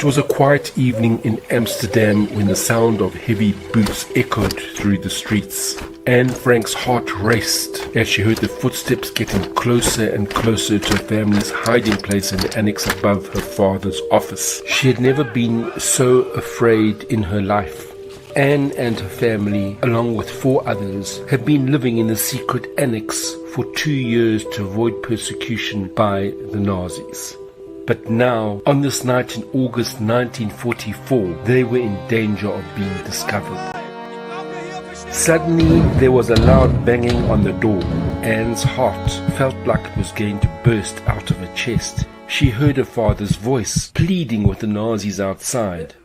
It was a quiet evening in Amsterdam when the sound of heavy boots echoed through the streets. Anne Frank's heart raced as she heard the footsteps getting closer and closer to her family's hiding place in the annex above her father's office. She had never been so afraid in her life. Anne and her family, along with 4 others, had been living in the secret annex for 2 years to avoid persecution by the Nazis. But now, on this night in August 1944, they were in danger of being discovered. Suddenly, there was a loud banging on the door. Anne's heart felt like it was going to burst out of her chest. She heard her father's voice, pleading with the Nazis outside.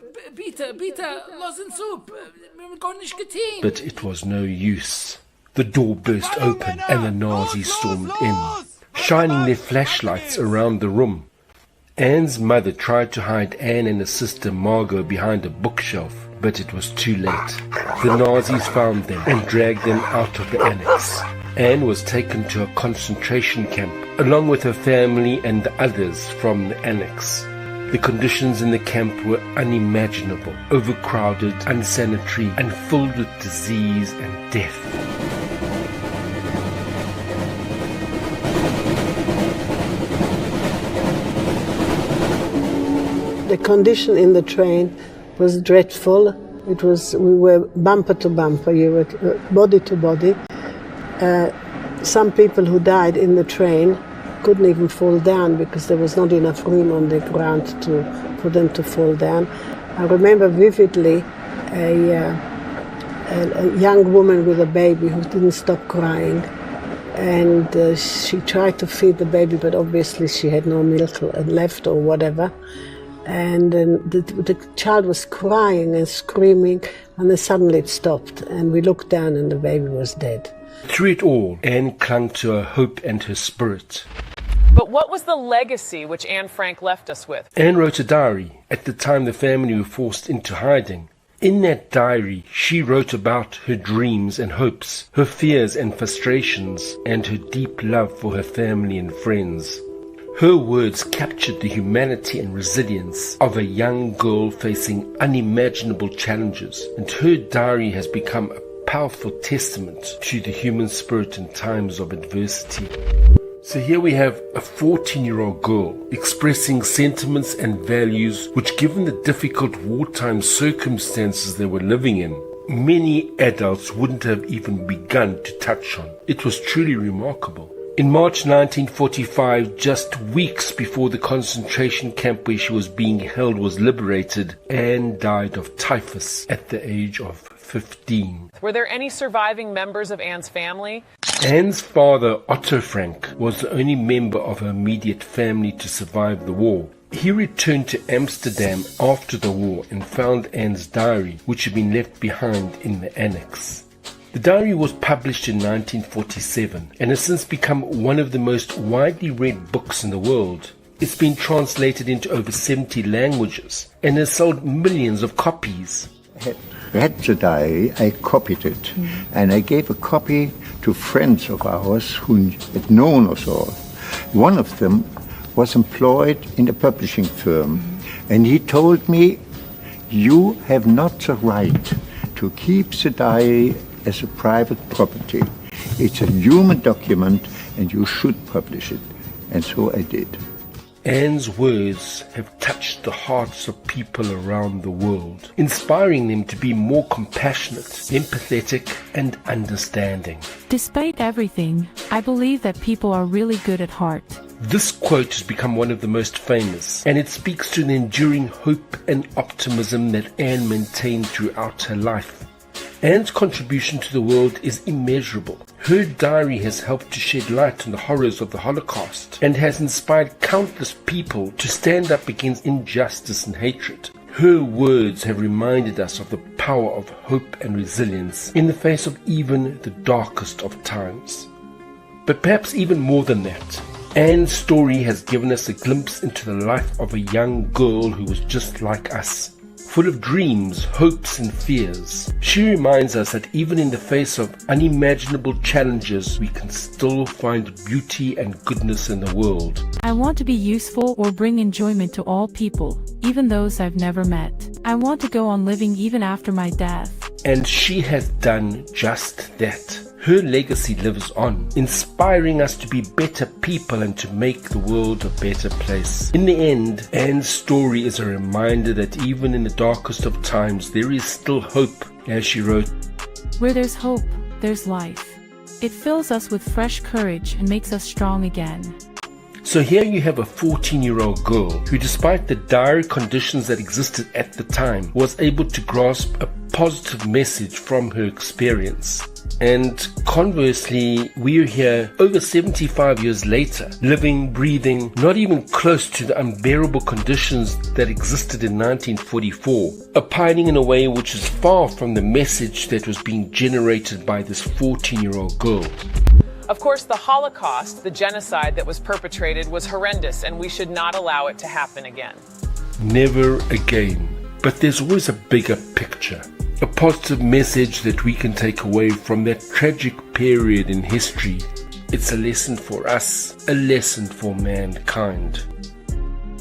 But it was no use. The door burst open and the Nazis stormed in, shining their flashlights around the room. Anne's mother tried to hide Anne and her sister Margot behind a bookshelf, but it was too late. The Nazis found them and dragged them out of the annex. Anne was taken to a concentration camp, along with her family and the others from the annex. The conditions in the camp were unimaginable, overcrowded, unsanitary, and filled with disease and death. The condition in the train was dreadful. We were bumper to bumper, you were body to body. Some people who died in the train couldn't even fall down because there was not enough room on the ground for them to fall down. I remember vividly a young woman with a baby who didn't stop crying, and she tried to feed the baby, but obviously she had no milk left or whatever. And the child was crying and screaming, and then suddenly it stopped, and we looked down and the baby was dead. Through it all, Anne clung to her hope and her spirit. But what was the legacy which Anne Frank left us with? Anne wrote a diary at the time the family were forced into hiding. In that diary, she wrote about her dreams and hopes, her fears and frustrations, and her deep love for her family and friends. Her words captured the humanity and resilience of a young girl facing unimaginable challenges, and her diary has become a powerful testament to the human spirit in times of adversity. So here we have a 14-year-old girl expressing sentiments and values which, given the difficult wartime circumstances they were living in, many adults wouldn't have even begun to touch on. It was truly remarkable. In March 1945, just weeks before the concentration camp where she was being held was liberated, Anne died of typhus at the age of 15. Were there any surviving members of Anne's family? Anne's father, Otto Frank, was the only member of her immediate family to survive the war. He returned to Amsterdam after the war and found Anne's diary, which had been left behind in the annex. The diary was published in 1947 and has since become one of the most widely read books in the world. It's been translated into over 70 languages and has sold millions of copies. I read the diary, I copied it, and I gave a copy to friends of ours who had known us all. One of them was employed in a publishing firm, and he told me, "You have not the right to keep the diary as a private property. It's a human document and you should publish it." And so I did. Anne's words have touched the hearts of people around the world, inspiring them to be more compassionate, empathetic, and understanding. Despite everything, I believe that people are really good at heart. This quote has become one of the most famous, and it speaks to the enduring hope and optimism that Anne maintained throughout her life. Anne's contribution to the world is immeasurable. Her diary has helped to shed light on the horrors of the Holocaust and has inspired countless people to stand up against injustice and hatred. Her words have reminded us of the power of hope and resilience in the face of even the darkest of times. But perhaps even more than that, Anne's story has given us a glimpse into the life of a young girl who was just like us. full of dreams, hopes and fears. She reminds us that even in the face of unimaginable challenges, we can still find beauty and goodness in the world. I want to be useful or bring enjoyment to all people, even those I've never met. I want to go on living even after my death. And she has done just that. Her legacy lives on, inspiring us to be better people and to make the world a better place. In the end, Anne's story is a reminder that even in the darkest of times, there is still hope, as she wrote, "Where there's hope, there's life. It fills us with fresh courage and makes us strong again." So here you have a 14-year-old girl who, despite the dire conditions that existed at the time, was able to grasp a positive message from her experience. And conversely, we're here over 75 years later, living, breathing, not even close to the unbearable conditions that existed in 1944, opining in a way which is far from the message that was being generated by this 14-year-old girl. Of course, the Holocaust, the genocide that was perpetrated, was horrendous, and we should not allow it to happen again. Never again. But there's always a bigger picture. A positive message that we can take away from that tragic period in history. It's a lesson for us, a lesson for mankind.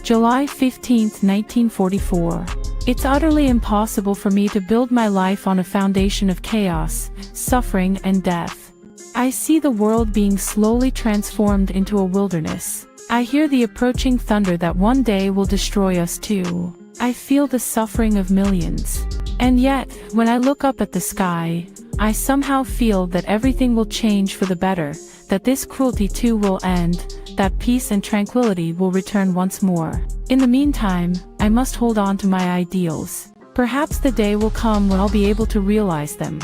July 15th, 1944. It's utterly impossible for me to build my life on a foundation of chaos, suffering, and death. I see the world being slowly transformed into a wilderness. I hear the approaching thunder that one day will destroy us too. I feel the suffering of millions. And yet, when I look up at the sky, I somehow feel that everything will change for the better, that this cruelty too will end, that peace and tranquility will return once more. In the meantime, I must hold on to my ideals. Perhaps the day will come when I'll be able to realize them.